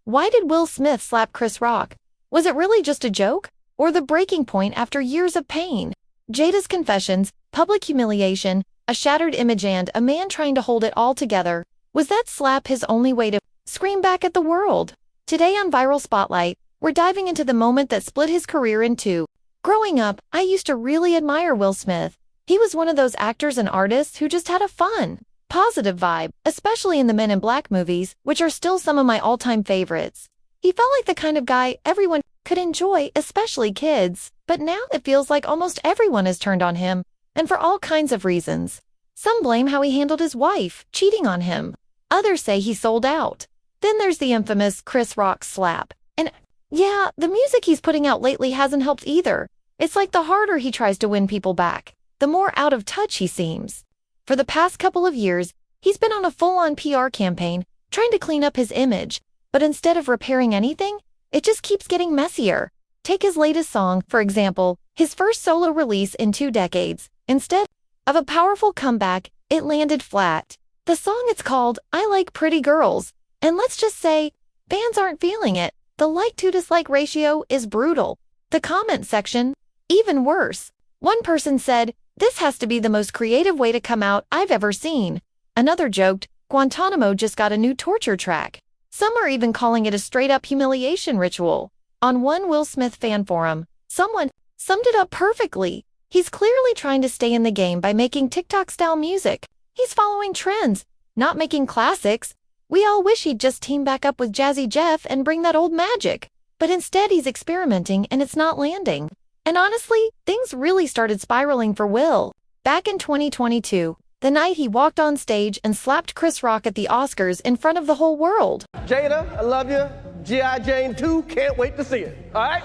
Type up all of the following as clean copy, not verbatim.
Why did Will Smith slap Chris Rock? Was it really just a joke? Or the breaking point after years of pain? Jada's confessions, public humiliation, a shattered image and a man trying to hold it all together. Was that slap his only way to scream back at the world? Today on Viral Spotlight, we're diving into the moment that split his career in two. Growing up, I used to really admire Will Smith. He was one of those actors and artists who just had a fun, positive vibe, especially in the Men in Black movies, which are still some of my all-time favorites. He felt like the kind of guy everyone could enjoy, especially kids. But now it feels like almost everyone has turned on him, and for all kinds of reasons. Some blame how he handled his wife, cheating on him. Others say he sold out. Then there's the infamous Chris Rock slap. And yeah, the music he's putting out lately hasn't helped either. It's like the harder he tries to win people back, the more out of touch he seems. For the past couple of years, he's been on a full-on PR campaign, trying to clean up his image, but instead of repairing anything, it just keeps getting messier. Take his latest song, for example, his first solo release in 2 decades. Instead of a powerful comeback, it landed flat. The song it's called, I Like Pretty Girls, and let's just say, fans aren't feeling it. The like-to-dislike ratio is brutal. The comment section, even worse. One person said, "This has to be the most creative way to come out I've ever seen." Another joked, "Guantanamo just got a new torture track." Some are even calling it a straight-up humiliation ritual. On one Will Smith fan forum, someone summed it up perfectly. He's clearly trying to stay in the game by making TikTok-style music. He's following trends, not making classics. We all wish he'd just team back up with Jazzy Jeff and bring that old magic. But instead he's experimenting and it's not landing. And honestly, things really started spiraling for Will. Back in 2022, the night he walked on stage and slapped Chris Rock at the Oscars in front of the whole world. Jada, I love you. G.I. Jane 2, can't wait to see it. All right?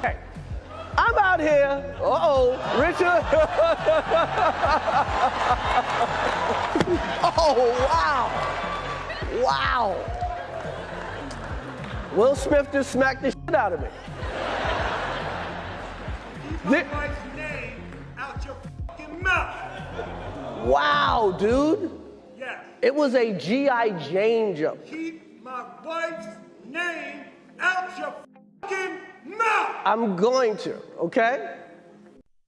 Hey, I'm out here. Richard. Oh, wow. Wow. Will Smith just smacked the shit out of me. Keep my wife's name out your fucking mouth. Wow, dude. Yes. It was a G.I. Jane joke. Keep my wife's name out your fucking mouth. I'm going to, okay?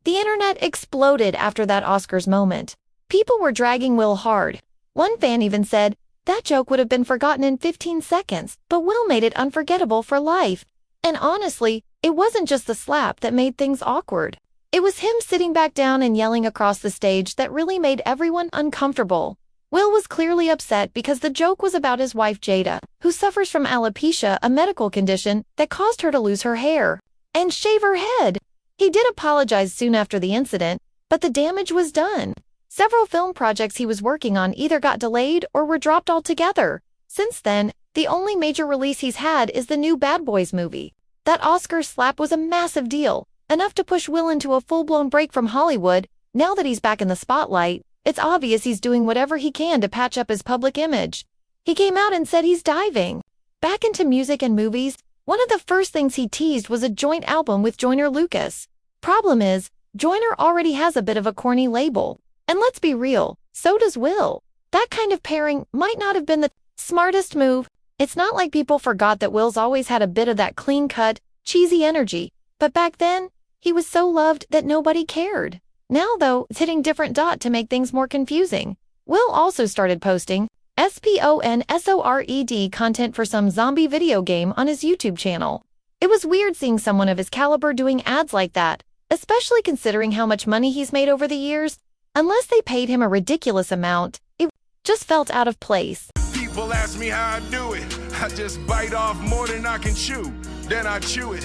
The internet exploded after that Oscars moment. People were dragging Will hard. One fan even said, that joke would have been forgotten in 15 seconds, but Will made it unforgettable for life. And honestly, it wasn't just the slap that made things awkward. It was him sitting back down and yelling across the stage that really made everyone uncomfortable. Will was clearly upset because the joke was about his wife Jada, who suffers from alopecia, a medical condition that caused her to lose her hair and shave her head. He did apologize soon after the incident, but the damage was done. Several film projects he was working on either got delayed or were dropped altogether. Since then, the only major release he's had is the new Bad Boys movie. That Oscar slap was a massive deal, enough to push Will into a full-blown break from Hollywood. Now that he's back in the spotlight, it's obvious he's doing whatever he can to patch up his public image. He came out and said he's diving back into music and movies. One of the first things he teased was a joint album with Joyner Lucas. Problem is, Joyner already has a bit of a corny label. And let's be real, so does Will. That kind of pairing might not have been the smartest move. It's not like people forgot that Will's always had a bit of that clean-cut, cheesy energy. But back then, he was so loved that nobody cared. Now, though, it's hitting different dot to make things more confusing. Will also started posting sponsored content for some zombie video game on his YouTube channel. It was weird seeing someone of his caliber doing ads like that, especially considering how much money he's made over the years. Unless they paid him a ridiculous amount, it just felt out of place. People ask me how I do it. I just bite off more than I can chew. Then I chew it.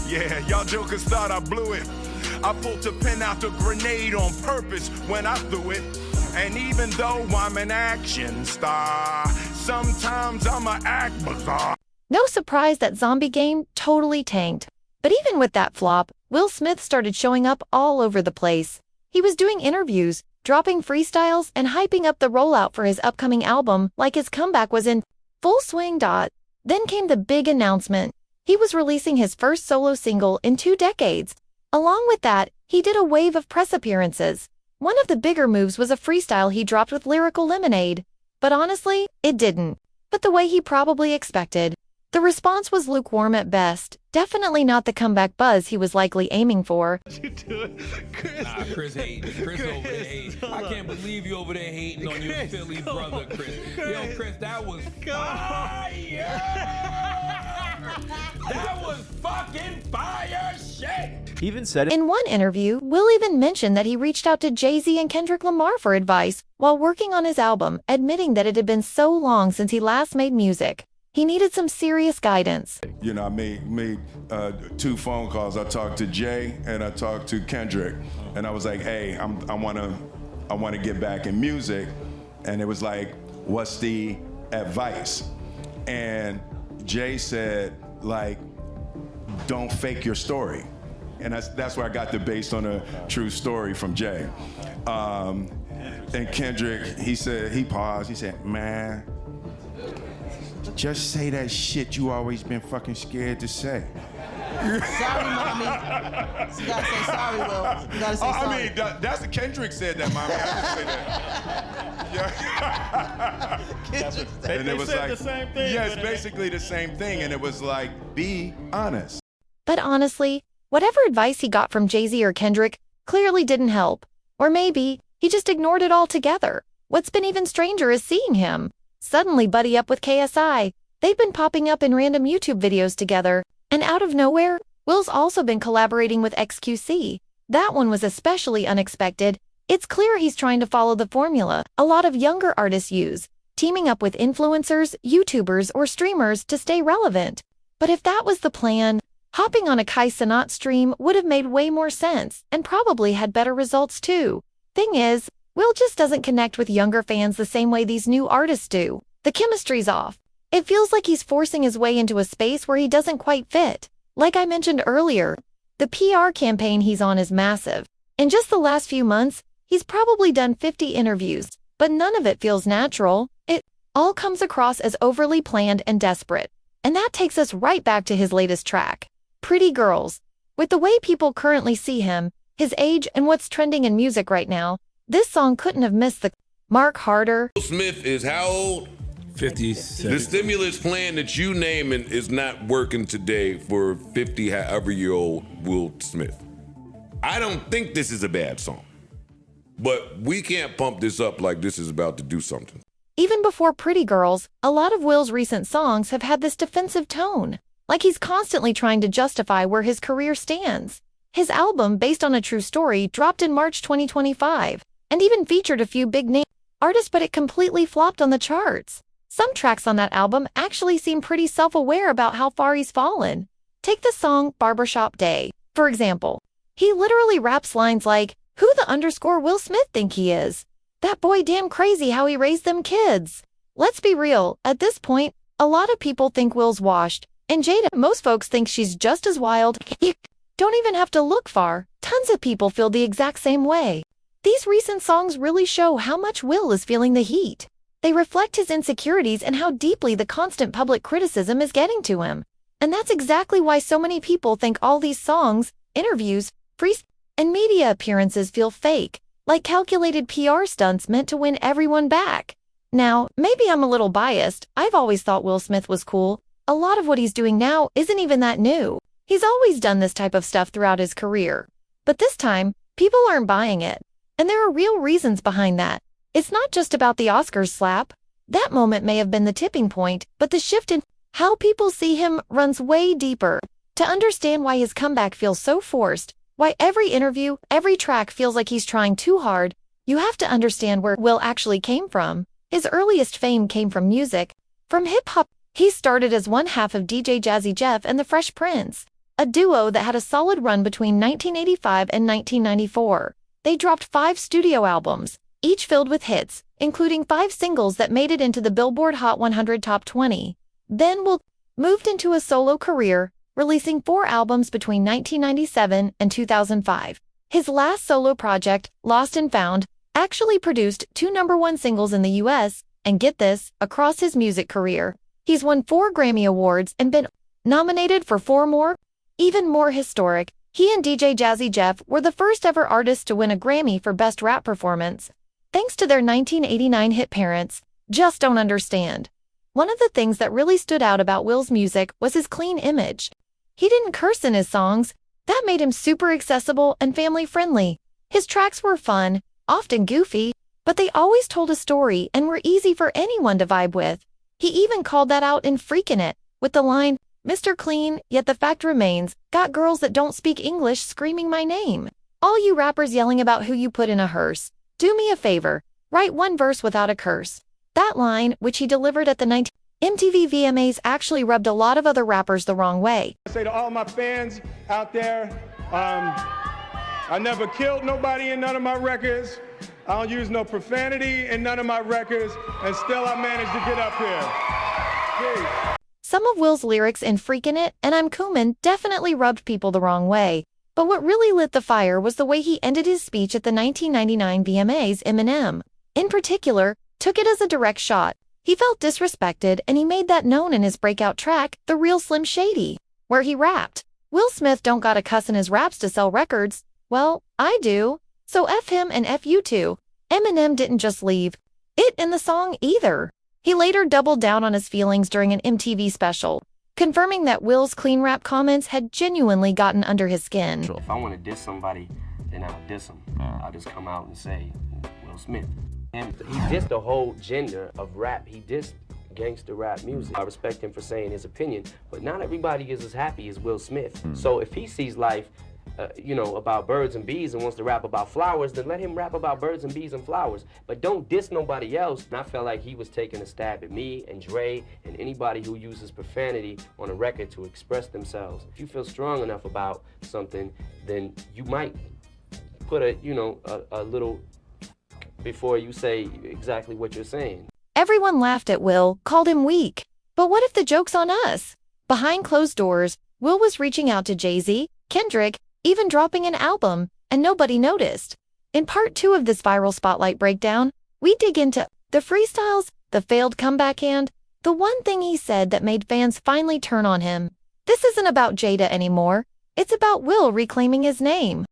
Yeah, y'all jokers thought I blew it. I pulled the pin out the grenade on purpose when I threw it. And even though I'm an action star, sometimes I'ma act bizarre. No surprise that zombie game totally tanked. But even with that flop, Will Smith started showing up all over the place. He was doing interviews, dropping freestyles, and hyping up the rollout for his upcoming album like his comeback was in full swing. Then came the big announcement. He was releasing his first solo single in 2 decades. Along with that, he did a wave of press appearances. One of the bigger moves was a freestyle he dropped with Lyrical Lemonade. But honestly, it didn't but the way he probably expected. The response was lukewarm at best, definitely not the comeback buzz he was likely aiming for. Nah, Chris hating. Chris over there hating. I can't believe you over there hating on your Philly brother, Chris. Yo, Chris, that was fire! That was fucking fire shit! He even said it. In one interview, Will even mentioned that he reached out to Jay-Z and Kendrick Lamar for advice while working on his album, admitting that it had been so long since he last made music. He needed some serious guidance. You know, I made 2 phone calls. I talked to Jay and I talked to Kendrick, and I was like, "Hey, I want to get back in music," and it was like, "What's the advice?" And Jay said, like, "Don't fake your story," and that's where I got the based on a true story from Jay. And Kendrick, he paused. He said, "Man, just say that shit you always been fucking scared to say." Sorry, mommy. You gotta say sorry, Will. You gotta say sorry. I mean, that's Kendrick said that, mommy. I didn't say that. Yeah. And it was said like the same thing. Yes, basically the same thing, and it was like, be honest. But honestly, whatever advice he got from Jay-Z or Kendrick clearly didn't help. Or maybe he just ignored it altogether. What's been even stranger is seeing him suddenly buddy up with KSI. They've been popping up in random YouTube videos together, and out of nowhere, Will's also been collaborating with XQC. That one was especially unexpected. It's clear he's trying to follow the formula a lot of younger artists use, teaming up with influencers, YouTubers, or streamers to stay relevant. But if that was the plan, hopping on a Kai Cenat stream would have made way more sense, and probably had better results too. Thing is, Will just doesn't connect with younger fans the same way these new artists do. The chemistry's off. It feels like he's forcing his way into a space where he doesn't quite fit. Like I mentioned earlier, the PR campaign he's on is massive. In just the last few months, he's probably done 50 interviews, but none of it feels natural. It all comes across as overly planned and desperate. And that takes us right back to his latest track, Pretty Girls. With the way people currently see him, his age, and what's trending in music right now, this song couldn't have missed the mark harder. Will Smith is how old? 57. The stimulus plan that you naming is not working today for 50 however year old Will Smith. I don't think this is a bad song, but we can't pump this up like this is about to do something. Even before Pretty Girls, a lot of Will's recent songs have had this defensive tone, like he's constantly trying to justify where his career stands. His album, based on a true story, dropped in March 2025, and even featured a few big-name artists, but it completely flopped on the charts. Some tracks on that album actually seem pretty self-aware about how far he's fallen. Take the song Barbershop Day, for example. He literally raps lines like, "Who the _ Will Smith think he is? That boy damn crazy how he raised them kids." Let's be real, at this point, a lot of people think Will's washed, and Jada, most folks think she's just as wild. You don't even have to look far. Tons of people feel the exact same way. These recent songs really show how much Will is feeling the heat. They reflect his insecurities and how deeply the constant public criticism is getting to him. And that's exactly why so many people think all these songs, interviews, and media appearances feel fake, like calculated PR stunts meant to win everyone back. Now, maybe I'm a little biased. I've always thought Will Smith was cool. A lot of what he's doing now isn't even that new. He's always done this type of stuff throughout his career. But this time, people aren't buying it. And there are real reasons behind that. It's not just about the Oscars slap. That moment may have been the tipping point, but the shift in how people see him runs way deeper. To understand why his comeback feels so forced, why every interview, every track feels like he's trying too hard, you have to understand where Will actually came from. His earliest fame came from music, from hip-hop. He started as one half of DJ Jazzy Jeff and the Fresh Prince, a duo that had a solid run between 1985 and 1994. They dropped 5 studio albums, each filled with hits, including 5 singles that made it into the Billboard Hot 100 Top 20. Then Will moved into a solo career, releasing 4 albums between 1997 and 2005. His last solo project, Lost and Found, actually produced 2 #1 singles in the US, and get this, across his music career. He's won 4 Grammy Awards and been nominated for 4 more. Even more historic, he and DJ Jazzy Jeff were the first ever artists to win a Grammy for Best Rap Performance, thanks to their 1989 hit Parents, Just Don't Understand. One of the things that really stood out about Will's music was his clean image. He didn't curse in his songs. That made him super accessible and family-friendly. His tracks were fun, often goofy, but they always told a story and were easy for anyone to vibe with. He even called that out in Freakin' It, with the line, "Mr. Clean, yet the fact remains, got girls that don't speak English screaming my name." All you rappers yelling about who you put in a hearse, do me a favor, write one verse without a curse. That line, which he delivered at the 19 MTV VMAs, actually rubbed a lot of other rappers the wrong way. I say to all my fans out there, I never killed nobody in none of my records. I don't use no profanity in none of my records, and still I managed to get up here. Peace. Some of Will's lyrics in Freakin' It and I'm Cumin definitely rubbed people the wrong way. But what really lit the fire was the way he ended his speech at the 1999 VMAs. Eminem, in particular, took it as a direct shot. He felt disrespected, and he made that known in his breakout track, The Real Slim Shady, where he rapped, "Will Smith don't gotta cuss in his raps to sell records. Well, I do. So F him and F you too." Eminem didn't just leave it in the song either. He later doubled down on his feelings during an MTV special, confirming that Will's clean rap comments had genuinely gotten under his skin. If I want to diss somebody, then I'll diss him. I'll just come out and say, Will Smith. And he dissed the whole gender of rap. He dissed gangster rap music. I respect him for saying his opinion, but not everybody is as happy as Will Smith. So if he sees life, about birds and bees and wants to rap about flowers, then let him rap about birds and bees and flowers. But don't diss nobody else. And I felt like he was taking a stab at me and Dre and anybody who uses profanity on a record to express themselves. If you feel strong enough about something, then you might put a little before you say exactly what you're saying. Everyone laughed at Will, called him weak. But what if the joke's on us? Behind closed doors, Will was reaching out to Jay-Z, Kendrick, even dropping an album, and nobody noticed. In part 2 of this viral spotlight breakdown, we dig into the freestyles, the failed comeback, and the one thing he said that made fans finally turn on him. This isn't about Jada anymore. It's about Will reclaiming his name.